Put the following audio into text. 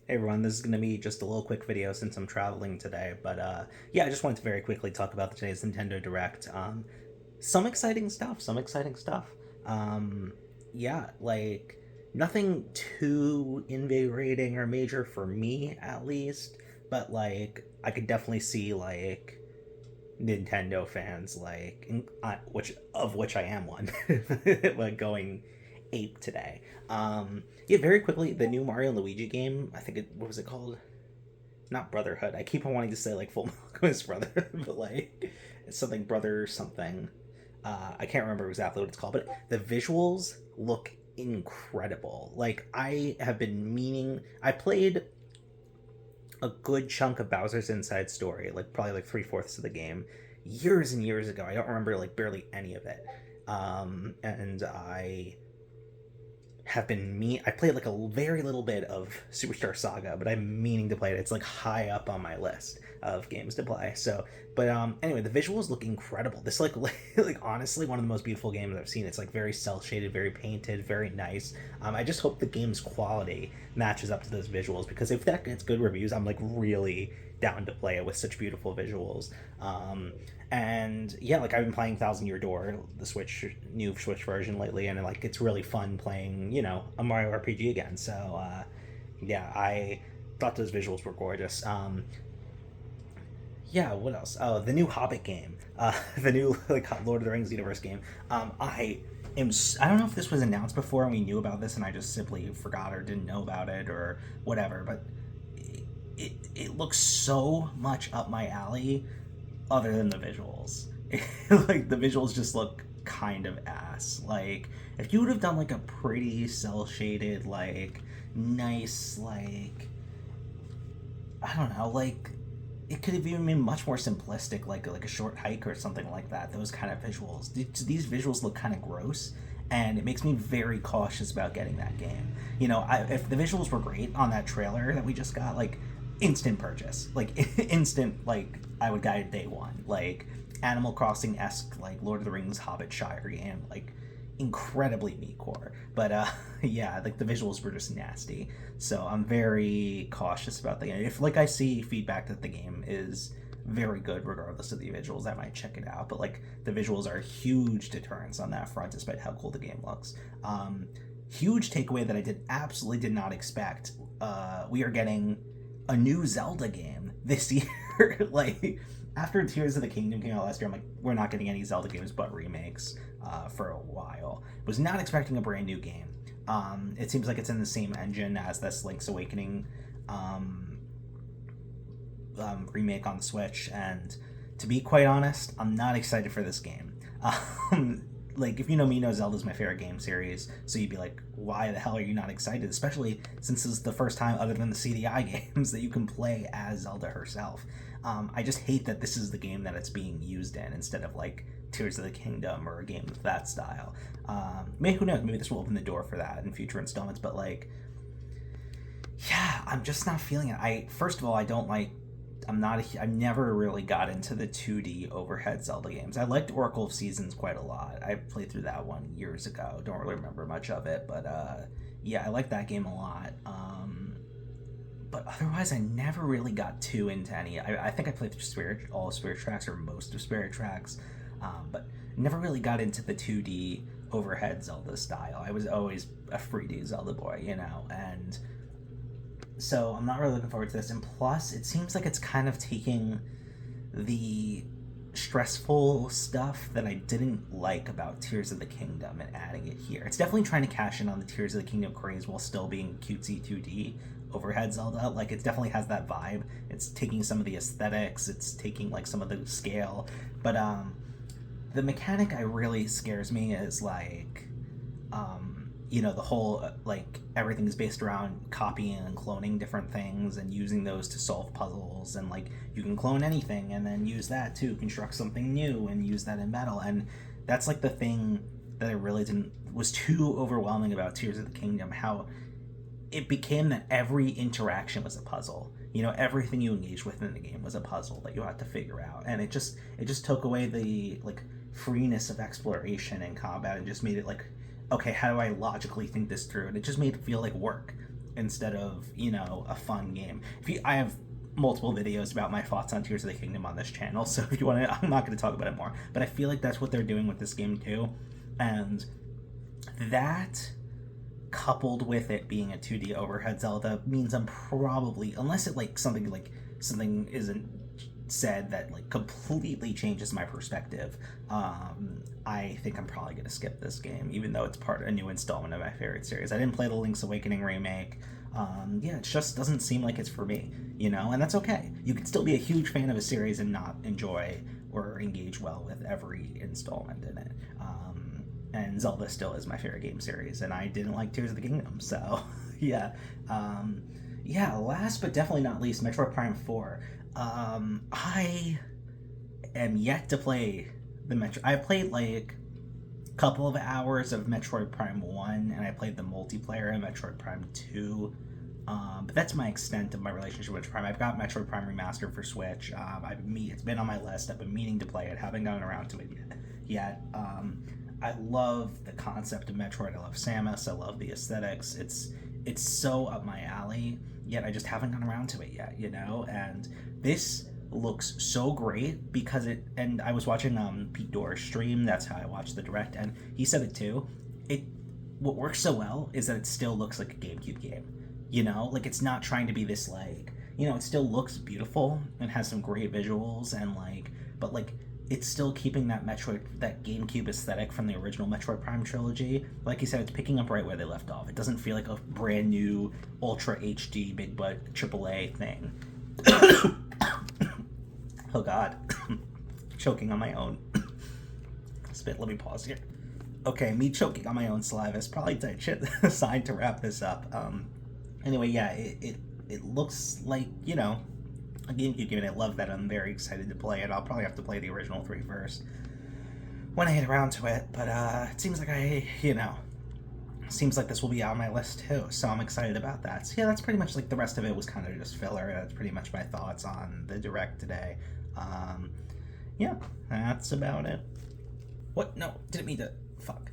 Hey everyone, this is going to be just a little quick video since I'm traveling today, but yeah, I just wanted to very quickly talk about today's Nintendo Direct. Some exciting stuff, Um, yeah, like nothing too invigorating or major for me at least, but like I could definitely see like Nintendo fans which I am one, like going ape today. Yeah, very quickly, the new Mario and Luigi game. What was it called? Not Brotherhood. I keep on wanting to say like Full Alchemist Brother, but like it's something Brother something. I can't remember exactly what it's called, but the visuals look incredible. Like I have been meaning. I played a good chunk of Bowser's Inside Story, like probably like 3/4 of the game, years and years ago. I don't remember like barely any of it. And I played like a very little bit of Superstar Saga, but I'm meaning to play it. It's like high up on my list of games to play. So, but anyway, the visuals look incredible. This like honestly one of the most beautiful games I've seen. It's like very cel shaded, very painted, very nice. I just hope the game's quality matches up to those visuals, because if that gets good reviews, I'm like really down to play it with such beautiful visuals. And yeah, like I've been playing Thousand Year Door, the new Switch version lately, and like it's really fun playing, a Mario RPG again. So yeah, I thought those visuals were gorgeous. Yeah, what else? Oh, the new Hobbit game, the new like Lord of the Rings universe game. I don't know if this was announced before and we knew about this and I just simply forgot or didn't know about it or whatever, but it looks so much up my alley other than the visuals. Like the visuals just look kind of ass. Like if you would have done like a pretty cel shaded, like nice, like I don't know, like it could have even been much more simplistic, like a short hike or something like that. Those kind of visuals. These visuals look kind of gross, and it makes me very cautious about getting that game. If the visuals were great on that trailer that we just got, like instant purchase, like instant, like I would guide day one, like Animal Crossing esque, like Lord of the Rings Hobbit Shire game, like incredibly meat core. But yeah, like the visuals were just nasty. So I'm very cautious about the game. If like I see feedback that the game is very good regardless of the visuals, I might check it out. But like the visuals are huge deterrents on that front, despite how cool the game looks. Huge takeaway that I absolutely did not expect. We are getting a new Zelda game this year. Like after Tears of the Kingdom came out last year, I'm like, we're not getting any Zelda games but remakes for a while. Was not expecting a brand new game. It seems like it's in the same engine as this Link's Awakening um, remake on the Switch, and to be quite honest, I'm not excited for this game. Like, if you know me, you know Zelda's my favorite game series, so you'd be like, why the hell are you not excited? Especially since this is the first time, other than the CDI games, that you can play as Zelda herself. I just hate that this is the game that it's being used in instead of like Tears of the Kingdom or a game of that style. Maybe, who knows? Maybe this will open the door for that in future installments. But like, yeah, I'm just not feeling it. First of all, I don't like. I've never really got into the 2D overhead Zelda games. I liked Oracle of Seasons quite a lot. I played through that one years ago. Don't really remember much of it, but yeah, I like that game a lot. But otherwise, I never really got too into any. I think I played through all of Spirit Tracks or most of Spirit Tracks, but never really got into the 2D overhead Zelda style. I was always a 3D Zelda boy, and so I'm not really looking forward to this. And plus, it seems like it's kind of taking the stressful stuff that I didn't like about Tears of the Kingdom and adding it here. It's definitely trying to cash in on the Tears of the Kingdom craze while still being cutesy 2D overhead Zelda. Like, it definitely has that vibe. It's taking some of the aesthetics, it's taking like some of the scale, but the mechanic I really scares me is like the whole like everything is based around copying and cloning different things and using those to solve puzzles, and like you can clone anything and then use that to construct something new and use that in battle. And that's like the thing that I really didn't was too overwhelming about Tears of the Kingdom, how it became that every interaction was a puzzle. Everything you engaged with in the game was a puzzle that you had to figure out, and it just took away the like freeness of exploration and combat and just made it like, okay, how do I logically think this through? And it just made it feel like work. instead of, you know, a fun game. I have multiple videos about my thoughts on Tears of the Kingdom on this channel, so if you want to, I'm not going to talk about it more, but I feel like that's what they're doing with this game too, and that, coupled with it being a 2D overhead Zelda, means I'm probably, unless it something isn't said that like completely changes my perspective, I think I'm probably gonna skip this game, even though it's a new installment of my favorite series. I didn't play the Link's Awakening remake. It just doesn't seem like it's for me, you know, and that's okay. You can still be a huge fan of a series and not enjoy or engage well with every installment in it. And Zelda still is my favorite game series, and I didn't like Tears of the Kingdom, so yeah. Last but definitely not least, Metroid Prime 4. I am yet to play the Metro. I played like a couple of hours of Metroid Prime 1, and I played the multiplayer in Metroid Prime 2. But that's my extent of my relationship with Prime. I've got Metroid Prime Remastered for Switch. It's been on my list. I've been meaning to play it. Haven't gotten around to it yet. I love the concept of Metroid. I love Samus. I love the aesthetics. It's so up my alley, yet I just haven't gotten around to it yet, you know? And this looks so great because and I was watching Pete Dorr's stream, that's how I watched the direct, and he said it too. What works so well is that it still looks like a GameCube game, you know? Like, it's not trying to be this, like, you know, it still looks beautiful and has some great visuals and, like, but, like, it's still keeping that GameCube aesthetic from the original Metroid Prime trilogy. Like you said, it's picking up right where they left off. It doesn't feel like a brand new Ultra HD big butt AAA thing. Oh God, choking on my own spit. Let me pause here. Okay, me choking on my own saliva is probably a sign to wrap this up. Anyway, yeah, it looks like, you know, a GameCube game, and I love that. I'm very excited to play it. I'll probably have to play the original 3 first when I get around to it, but it seems like seems like this will be on my list too, so I'm excited about that. So yeah, that's pretty much, like, the rest of it was kind of just filler. That's pretty much my thoughts on the direct today. Yeah, that's about it. What? No, didn't mean to. Fuck.